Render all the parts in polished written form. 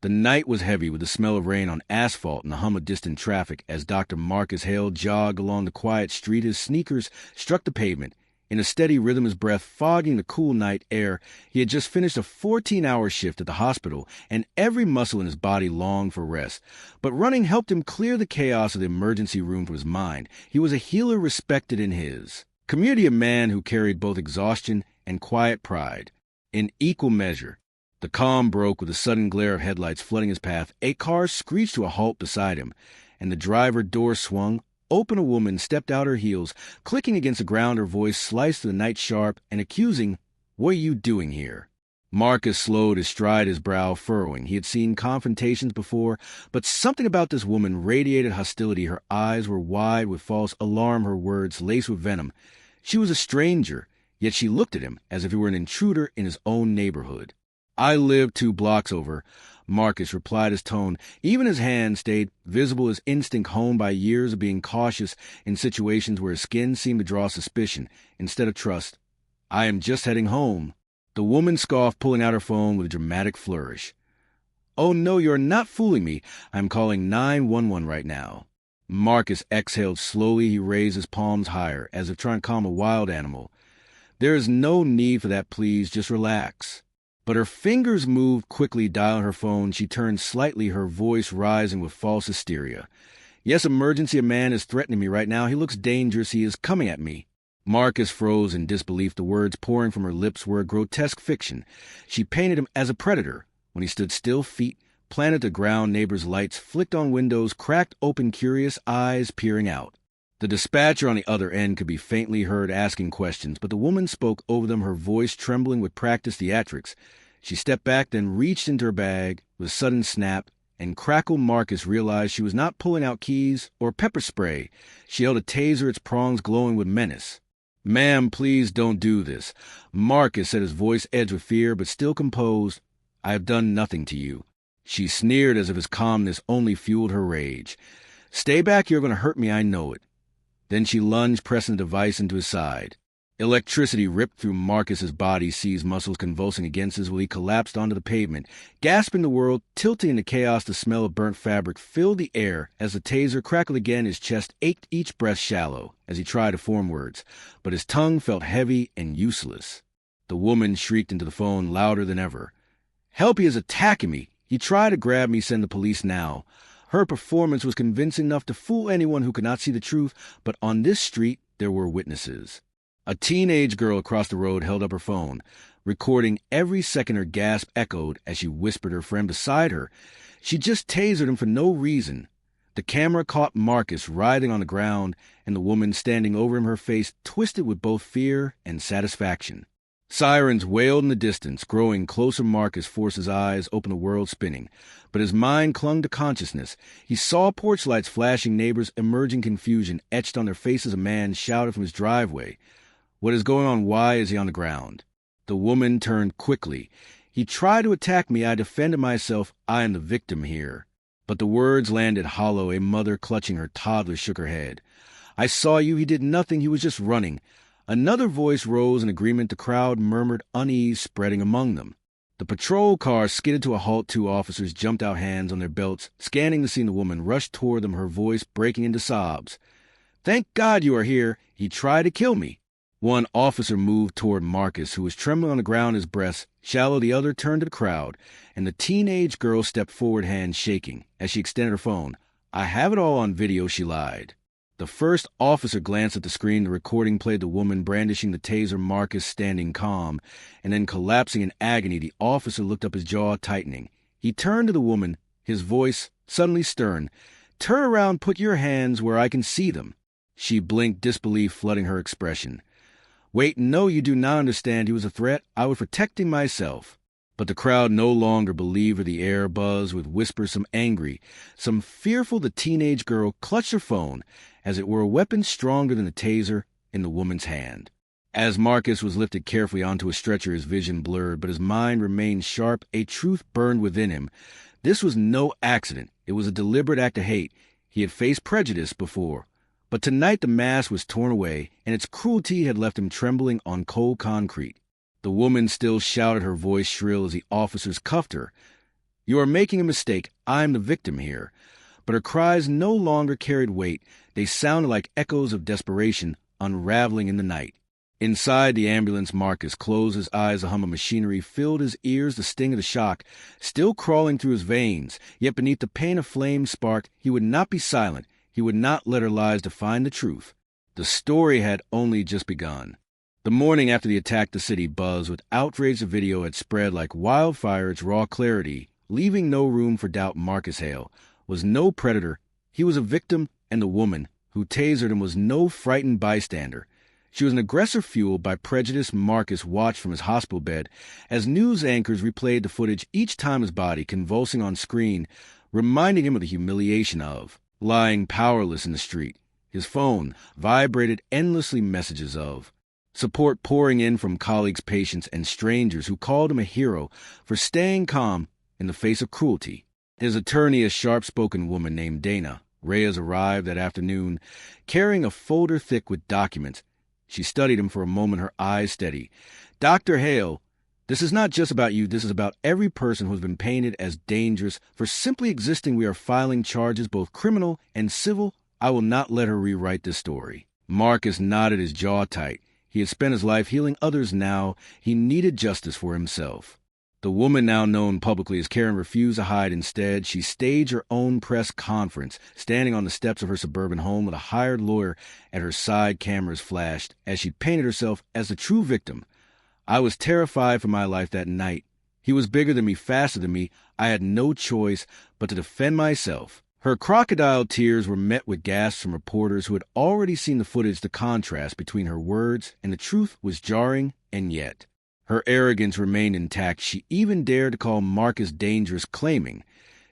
The night was heavy with the smell of rain on asphalt and the hum of distant traffic as Dr. Marcus Hale jogged along the quiet street. His sneakers struck the pavement. In a steady rhythm, his breath fogging the cool night air. He had just finished a 14-hour shift at the hospital, and every muscle in his body longed for rest. But running helped him clear the chaos of the emergency room from his mind. He was a healer respected in his community, a man who carried both exhaustion and quiet pride in equal measure. The calm broke with a sudden glare of headlights flooding his path. A car screeched to a halt beside him, and the driver door swung open. A woman stepped out, her heels clicking against the ground, her voice sliced through the night sharp and accusing. "What are you doing here?" Marcus slowed his stride, his brow furrowing. He had seen confrontations before, but something about this woman radiated hostility. Her eyes were wide with false alarm, her words laced with venom. She was a stranger, yet she looked at him as if he were an intruder in his own neighborhood. "I live 2 blocks over," Marcus replied, his tone, even his hand, stayed visible, his instinct honed by years of being cautious in situations where his skin seemed to draw suspicion instead of trust. "I am just heading home." The woman scoffed, pulling out her phone with a dramatic flourish. "Oh, no, you're not fooling me. I'm calling 911 right now." Marcus exhaled slowly. He raised his palms higher, as if trying to calm a wild animal. "There is no need for that, please. Just relax." But her fingers moved quickly, dialing her phone. She turned slightly, her voice rising with false hysteria. "Yes, emergency. A man is threatening me right now. He looks dangerous. He is coming at me." Marcus froze in disbelief. The words pouring from her lips were a grotesque fiction. She painted him as a predator. When he stood still, feet planted to ground, neighbors' lights flicked on windows, cracked open, curious eyes peering out. The dispatcher on the other end could be faintly heard asking questions, but the woman spoke over them, her voice trembling with practiced theatrics. She stepped back, then reached into her bag with a sudden snap and crackle. Marcus realized she was not pulling out keys or pepper spray. She held a taser, its prongs glowing with menace. "Ma'am, please don't do this." Marcus said, his voice edged with fear, but still composed. "I have done nothing to you." She sneered as if his calmness only fueled her rage. "Stay back, you're going to hurt me, I know it." Then she lunged, pressing the device into his side. Electricity ripped through Marcus's body, seized muscles convulsing against his will. He collapsed onto the pavement, gasping the world, tilting into chaos. The smell of burnt fabric filled the air. As the taser crackled again, his chest ached, each breath shallow, as he tried to form words. But his tongue felt heavy and useless. The woman shrieked into the phone, louder than ever. "Help, he is attacking me. He tried to grab me, send the police now." Her performance was convincing enough to fool anyone who could not see the truth, but on this street there were witnesses. A teenage girl across the road held up her phone, recording every second. Her gasp echoed as she whispered her friend beside her. She just tasered him for no reason. The camera caught Marcus writhing on the ground, and the woman standing over him, her face twisted with both fear and satisfaction. Sirens wailed in the distance, growing closer. Marcus forced his eyes, open, the world spinning. But his mind clung to consciousness. He saw porch lights flashing, neighbors emerging, confusion etched on their faces. A man shouted from his driveway. "What is going on? Why is he on the ground?" The woman turned quickly. "He tried to attack me. I defended myself. I am the victim here." But the words landed hollow. A mother clutching her toddler shook her head. "I saw you. He did nothing. He was just running." Another voice rose in agreement. The crowd murmured, unease spreading among them. The patrol car skidded to a halt. 2 officers jumped out, hands on their belts, scanning the scene. The woman rushed toward them, her voice breaking into sobs. "Thank God you are here. He tried to kill me." One officer moved toward Marcus, who was trembling on the ground, his breast shallow. The other turned to the crowd, and the teenage girl stepped forward, hands shaking, as she extended her phone. "I have it all on video," she lied. The first officer glanced at the screen. The recording played the woman brandishing the taser, Marcus standing calm, and then collapsing in agony. The officer looked up, his jaw tightening. He turned to the woman, his voice suddenly stern. "Turn around, put your hands where I can see them." She blinked, disbelief flooding her expression. "Wait, no, you do not understand. He was a threat. I was protecting myself." But the crowd no longer believed her. The air buzzed with whispers, some angry, some fearful. The teenage girl clutched her phone, as it were a weapon stronger than the taser, in the woman's hand. As Marcus was lifted carefully onto a stretcher, his vision blurred, but his mind remained sharp. A truth burned within him. This was no accident. It was a deliberate act of hate. He had faced prejudice before. But tonight the mask was torn away, and its cruelty had left him trembling on cold concrete. The woman still shouted, her voice shrill, as the officers cuffed her. "You are making a mistake. I'm the victim here." But her cries no longer carried weight. They sounded like echoes of desperation unraveling in the night. Inside the ambulance, Marcus closed his eyes. The hum of machinery filled his ears, the sting of the shock still crawling through his veins. Yet beneath the pain a flame sparked. He would not be silent. He would not let her lies define the truth. The story had only just begun. The morning after the attack, the city buzzed with outrage. The video had spread like wildfire, its raw clarity, leaving no room for doubt. Marcus Hale was no predator. He was a victim, and the woman who tasered him was no frightened bystander. She was an aggressor fueled by prejudice. Marcus watched from his hospital bed as news anchors replayed the footage, each time his body convulsing on screen, reminding him of the humiliation of lying powerless in the street. His phone vibrated endlessly, messages of support pouring in from colleagues, patients, and strangers who called him a hero for staying calm in the face of cruelty. His attorney, a sharp-spoken woman named Dana Reyes, arrived that afternoon, carrying a folder thick with documents. She studied him for a moment, her eyes steady. "Dr. Hale, this is not just about you. This is about every person who has been painted as dangerous for simply existing. We are filing charges, both criminal and civil. I will not let her rewrite this story." Marcus nodded, his jaw tight. He had spent his life healing others. Now he needed justice for himself. The woman, now known publicly as Kerren, refused to hide. Instead, she staged her own press conference, standing on the steps of her suburban home with a hired lawyer at her side. Cameras flashed as she painted herself as the true victim. "I was terrified for my life that night. He was bigger than me, faster than me. I had no choice but to defend myself." Her crocodile tears were met with gasps from reporters who had already seen the footage. The contrast between her words and the truth was jarring, and yet her arrogance remained intact. She even dared to call Marcus dangerous, claiming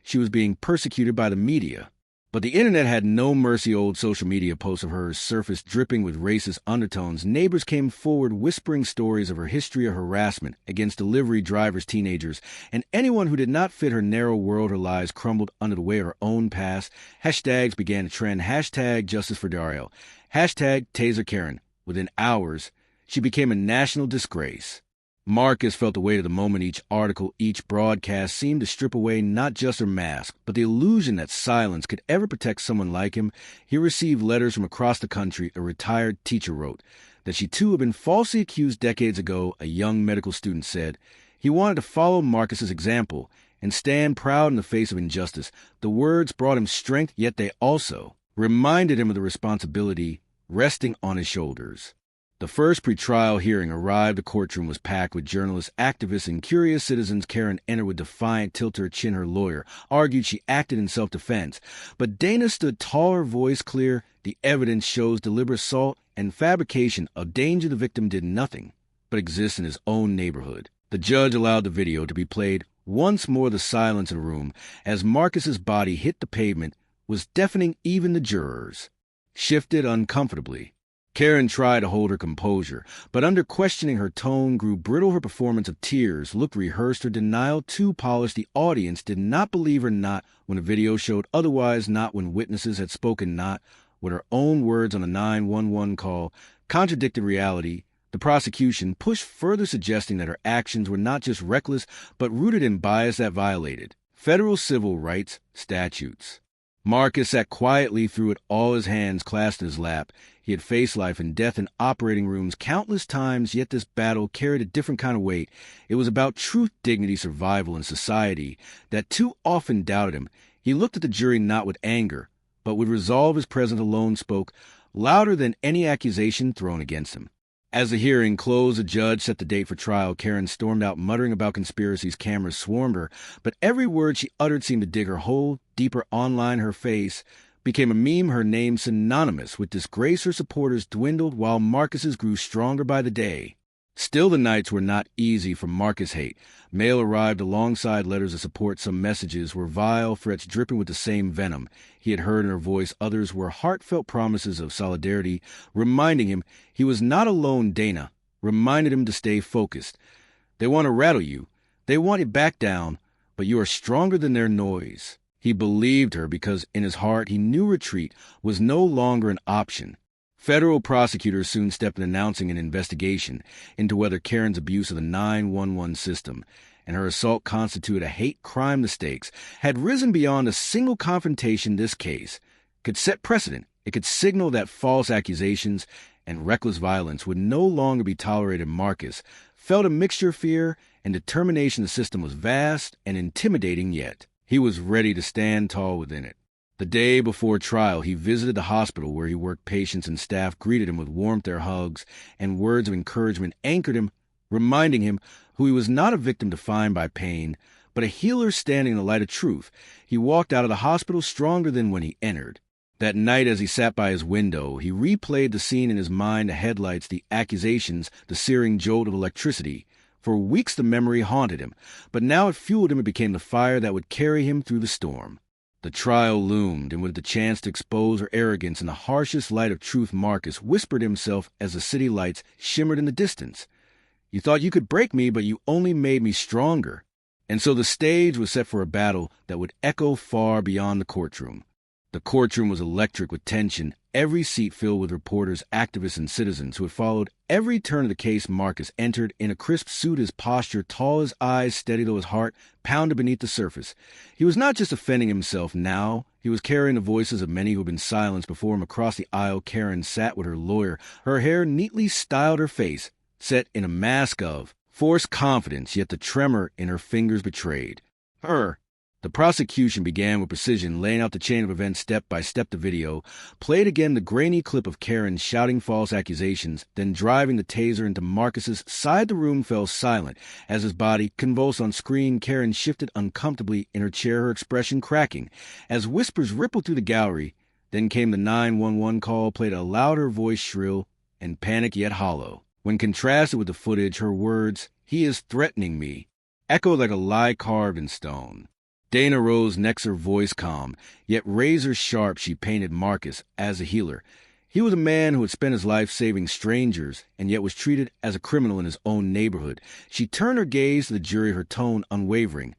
she was being persecuted by the media. But the internet had no mercy. Old social media posts of hers surfaced, dripping with racist undertones. Neighbors came forward, whispering stories of her history of harassment against delivery drivers, teenagers, and anyone who did not fit her narrow world. Her lies crumbled under the weight of her own past. Hashtags began to trend. Hashtag justice for Dario. Hashtag taser Kerren. Within hours, she became a national disgrace. Marcus felt the weight of the moment. Each article, each broadcast seemed to strip away not just her mask, but the illusion that silence could ever protect someone like him. He received letters from across the country. A retired teacher wrote that she too had been falsely accused decades ago. A young medical student said he wanted to follow Marcus's example and stand proud in the face of injustice. The words brought him strength, yet they also reminded him of the responsibility resting on his shoulders. The first pretrial hearing arrived. The courtroom was packed with journalists, activists, and curious citizens. Kerren entered with defiant tilt to her chin. Her lawyer argued she acted in self-defense. But Dana stood tall, her voice clear. "The evidence shows deliberate assault and fabrication of danger. The victim did nothing but exist in his own neighborhood." The judge allowed the video to be played. Once more, the silence in the room as Marcus's body hit the pavement was deafening. Even the jurors shifted uncomfortably. Kerren tried to hold her composure, but under questioning her tone grew brittle. Her performance of tears looked rehearsed, her denial too polished. The audience did not believe her, not when the video showed otherwise, not when witnesses had spoken, not when her own words on the 911 call contradicted reality. The prosecution pushed further, suggesting that her actions were not just reckless, but rooted in bias that violated federal civil rights statutes. Marcus sat quietly through it, all his hands clasped in his lap. He had faced life and death in operating rooms countless times, yet this battle carried a different kind of weight. It was about truth, dignity, survival, and society that too often doubted him. He looked at the jury not with anger, but with resolve. His presence alone spoke louder than any accusation thrown against him. As the hearing closed, the judge set the date for trial. Kerren stormed out, muttering about conspiracies. Cameras swarmed her, but every word she uttered seemed to dig her hole deeper. Online, her face became a meme, her name synonymous with disgrace. Her supporters dwindled while Marcus's grew stronger by the day. Still, the nights were not easy for Marcus hate. Mail arrived alongside letters of support. Some messages were vile threats dripping with the same venom he had heard in her voice. Others were heartfelt promises of solidarity, reminding him he was not alone. Dana reminded him to stay focused. "They want to rattle you. They want you back down, but you are stronger than their noise." He believed her because in his heart he knew retreat was no longer an option. Federal prosecutors soon stepped in, announcing an investigation into whether Kerren's abuse of the 911 system and her assault constituted a hate crime. The stakes had risen beyond a single confrontation. This case could set precedent. It could signal that false accusations and reckless violence would no longer be tolerated. Marcus felt a mixture of fear and determination. The system was vast and intimidating, yet he was ready to stand tall within it. The day before trial, he visited the hospital where he worked. Patients and staff greeted him with warmth. Their hugs and words of encouragement anchored him, reminding him who he was, not a victim defined by pain, but a healer standing in the light of truth. He walked out of the hospital stronger than when he entered. That night, as he sat by his window, he replayed the scene in his mind, the headlights, the accusations, the searing jolt of electricity. For weeks the memory haunted him, but now it fueled him. It became the fire that would carry him through the storm. The trial loomed, and with the chance to expose her arrogance in the harshest light of truth, Marcus whispered himself as the city lights shimmered in the distance. "You thought you could break me, but you only made me stronger." And so the stage was set for a battle that would echo far beyond the courtroom. The courtroom was electric with tension, every seat filled with reporters, activists, and citizens who had followed every turn of the case. Marcus entered in a crisp suit, his posture tall, his eyes steady, though his heart pounded beneath the surface. He was not just defending himself now. He was carrying the voices of many who had been silenced before him. Across the aisle, Kerren sat with her lawyer, her hair neatly styled, her face set in a mask of forced confidence, yet the tremor in her fingers betrayed her. The prosecution began with precision, laying out the chain of events step by step. The video played again, the grainy clip of Kerren shouting false accusations, then driving the taser into Marcus's side. The room fell silent as his body convulsed on screen. Kerren shifted uncomfortably in her chair, her expression cracking as whispers rippled through the gallery. Then came the 911 call, played a louder voice, shrill and panicked yet hollow. When contrasted with the footage, her words, "He is threatening me," echoed like a lie carved in stone. Dana rose next, her voice calm, yet razor sharp. She painted Marcus as a healer. He was a man who had spent his life saving strangers, and yet was treated as a criminal in his own neighborhood. She turned her gaze to the jury, her tone unwavering.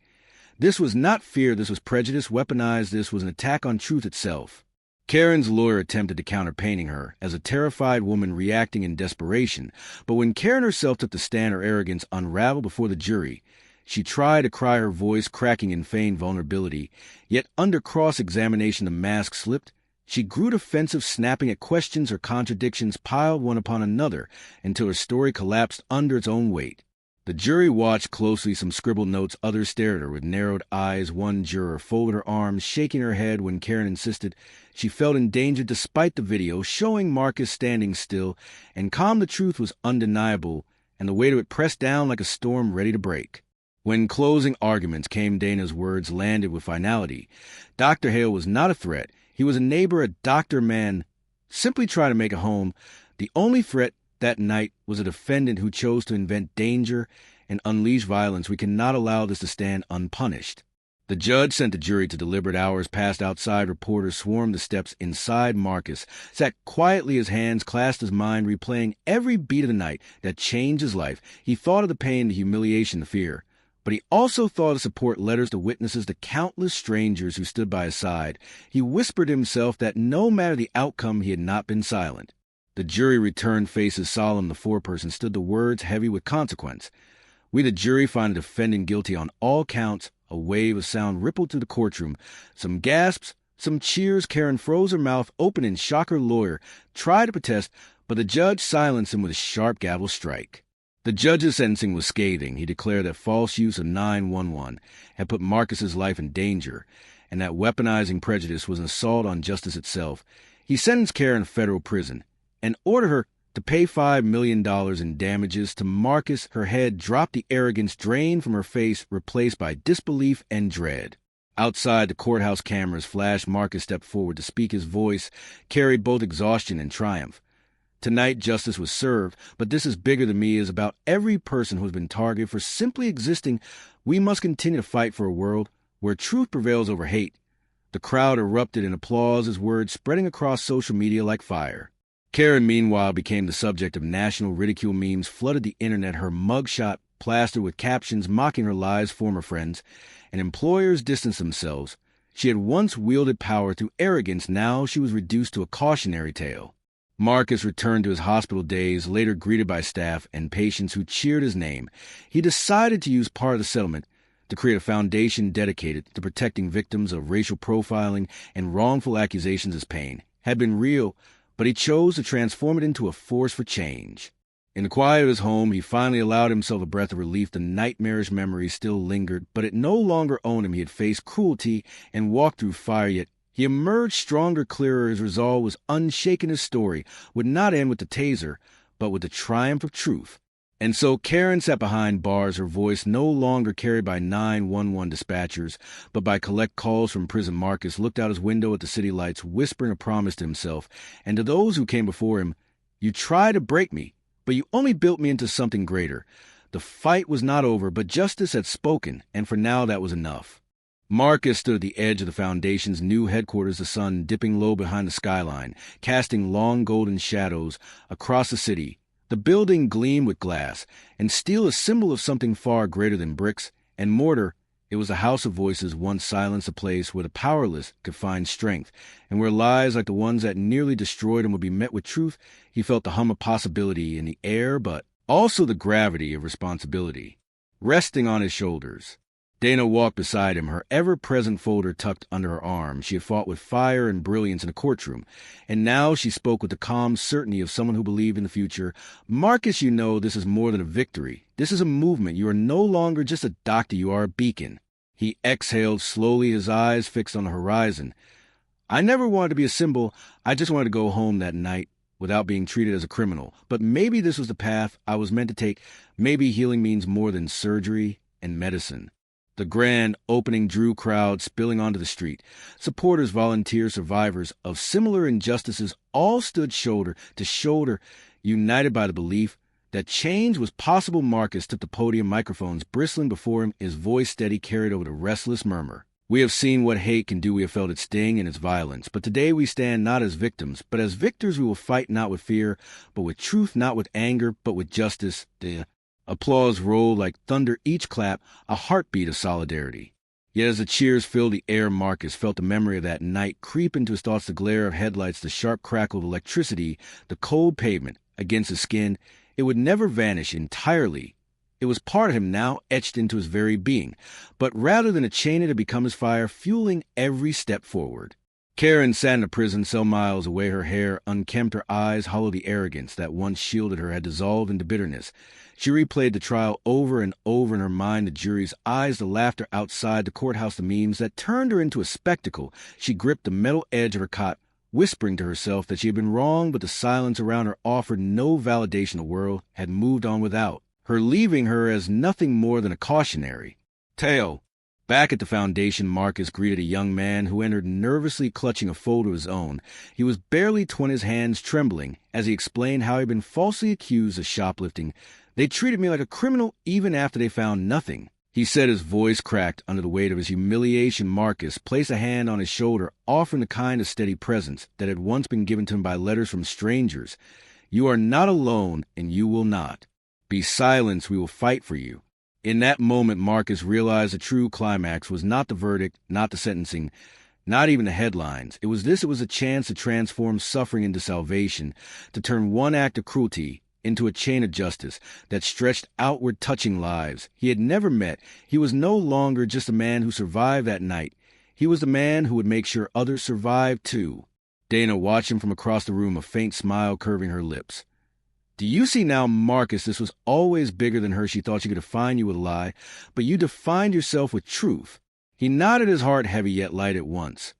This was not fear, this was prejudice weaponized, this was an attack on truth itself. Kerren's lawyer attempted to counter, painting her as a terrified woman reacting in desperation, but when Kerren herself took the stand, her arrogance unraveled before the jury. She tried to cry, her voice cracking in feigned vulnerability, yet under cross-examination the mask slipped. She grew defensive, snapping at questions. Her contradictions piled one upon another until her story collapsed under its own weight. The jury watched closely, some scribbled notes, others stared at her with narrowed eyes. One juror folded her arms, shaking her head when Kerren insisted she felt in danger despite the video showing Marcus standing still and calm. The truth was undeniable, and the weight of it pressed down like a storm ready to break. When closing arguments came, Dana's words landed with finality. Dr. Hale was not a threat. He was a neighbor, a doctor, man simply trying to make a home. The only threat that night was a defendant who chose to invent danger and unleash violence. We cannot allow this to stand unpunished. The judge sent the jury to deliberate. Hours passed outside. Reporters swarmed the steps inside. Marcus sat quietly, his hands clasped, his mind replaying every beat of the night that changed his life. He thought of the pain, the humiliation, the fear. But he also thought of support letters to witnesses, the countless strangers who stood by his side. He whispered to himself that no matter the outcome, he had not been silent. The jury returned, faces solemn. The foreperson stood, the words heavy with consequence. "We, the jury, find the defendant guilty on all counts." A wave of sound rippled through the courtroom. Some gasps, some cheers. Kerren froze, her mouth open in shock. Her lawyer tried to protest, but the judge silenced him with a sharp gavel strike. The judge's sentencing was scathing. He declared that false use of 911 had put Marcus's life in danger, and that weaponizing prejudice was an assault on justice itself. He sentenced Kerren to federal prison and ordered her to pay $5 million in damages. To Marcus, her head dropped, the arrogance drained from her face, replaced by disbelief and dread. Outside, the courthouse cameras flashed. Marcus stepped forward to speak. His voice carried both exhaustion and triumph. "Tonight, justice was served, but this is bigger than me. It is about every person who has been targeted for simply existing. We must continue to fight for a world where truth prevails over hate." The crowd erupted in applause, his words spreading across social media like fire. Kerren, meanwhile, became the subject of national ridicule. Memes flooded the internet, her mugshot plastered with captions mocking her lies. Former friends and employers distanced themselves. She had once wielded power through arrogance. Now she was reduced to a cautionary tale. Marcus returned to his hospital days, later greeted by staff and patients who cheered his name. He decided to use part of the settlement to create a foundation dedicated to protecting victims of racial profiling and wrongful accusations as pain had been real, but he chose to transform it into a force for change. In the quiet of his home, he finally allowed himself a breath of relief. The nightmarish memories still lingered, but it no longer owned him. He had faced cruelty and walked through fire, yet he emerged stronger, clearer. His resolve was unshaken. His story would not end with the taser, but with the triumph of truth. And so Kerren sat behind bars, her voice no longer carried by 911 dispatchers, but by collect calls from prison. Marcus looked out his window at the city lights, whispering a promise to himself and to those who came before him. You tried to break me, but you only built me into something greater. The fight was not over, but justice had spoken, and for now that was enough. Marcus stood at the edge of the Foundation's new headquarters, the sun dipping low behind the skyline, casting long golden shadows across the city. The building gleamed with glass, and steel, a symbol of something far greater than bricks and mortar. It was a house of voices, once silenced, a place where the powerless could find strength, and where lies like the ones that nearly destroyed him would be met with truth. He felt the hum of possibility in the air, but also the gravity of responsibility resting on his shoulders. Dana walked beside him, her ever-present folder tucked under her arm. She had fought with fire and brilliance in a courtroom, and now she spoke with the calm certainty of someone who believed in the future. Marcus, you know, this is more than a victory. This is a movement. You are no longer just a doctor. You are a beacon. He exhaled slowly, his eyes fixed on the horizon. I never wanted to be a symbol. I just wanted to go home that night without being treated as a criminal. But maybe this was the path I was meant to take. Maybe healing means more than surgery and medicine. The grand opening drew crowds spilling onto the street. Supporters, volunteers, survivors of similar injustices all stood shoulder to shoulder, united by the belief that change was possible. Marcus took the podium, microphones bristling before him, his voice steady, carried over the restless murmur. We have seen what hate can do. We have felt its sting and its violence. But today we stand not as victims, but as victors. We will fight not with fear, but with truth, not with anger, but with justice. The applause rolled like thunder, each clap a heartbeat of solidarity. Yet as the cheers filled the air, Marcus felt the memory of that night creep into his thoughts, the glare of headlights, the sharp crackle of electricity, the cold pavement against his skin. It would never vanish entirely. It was part of him now, etched into his very being. But rather than a chain, it had become his fire, fueling every step forward. Kerren sat in a prison cell miles away, her hair unkempt, her eyes hollow. The arrogance that once shielded her had dissolved into bitterness. She replayed the trial over and over in her mind, the jury's eyes, the laughter outside the courthouse, the memes that turned her into a spectacle. She gripped the metal edge of her cot, whispering to herself that she had been wrong, but the silence around her offered no validation. The world had moved on without her, leaving her as nothing more than a cautionary tale. Back at the Foundation, Marcus greeted a young man who entered nervously, clutching a folder of his own. He was barely 20, his hands trembling, as he explained how he had been falsely accused of shoplifting. They treated me like a criminal even after they found nothing, he said, his voice cracked under the weight of his humiliation. Marcus placed a hand on his shoulder, offering the kind of steady presence that had once been given to him by letters from strangers. You are not alone, and you will not be silenced. We will fight for you. In that moment, Marcus realized the true climax was not the verdict, not the sentencing, not even the headlines. It was a chance to transform suffering into salvation, to turn one act of cruelty into a chain of justice that stretched outward, touching lives he had never met. He was no longer just a man who survived that night. He was the man who would make sure others survived too. Dana watched him from across the room, a faint smile curving her lips. Do you see now, Marcus, this was always bigger than her. She thought she could define you with a lie, but you defined yourself with truth. He nodded, his heart heavy yet light at once.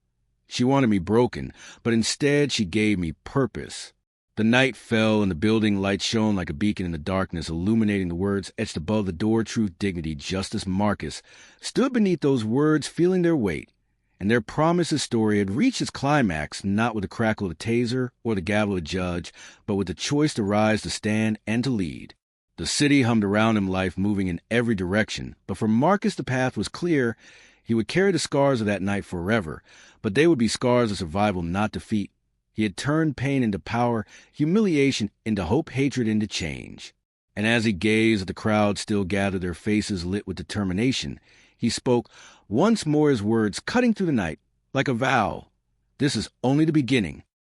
She wanted me broken, but instead she gave me purpose. The night fell, and the building lights shone like a beacon in the darkness, illuminating the words etched above the door: truth, dignity, justice. Marcus stood beneath those words, feeling their weight. And their promise's story had reached its climax, not with the crackle of a taser or the gavel of a judge, but with the choice to rise, to stand, and to lead. The city hummed around him, life moving in every direction. But for Marcus the path was clear. He would carry the scars of that night forever, but they would be scars of survival, not defeat. He had turned pain into power, humiliation into hope, hatred into change. And as he gazed at the crowd still gathered, their faces lit with determination, he spoke once more, his words cutting through the night like a vow. This is only the beginning.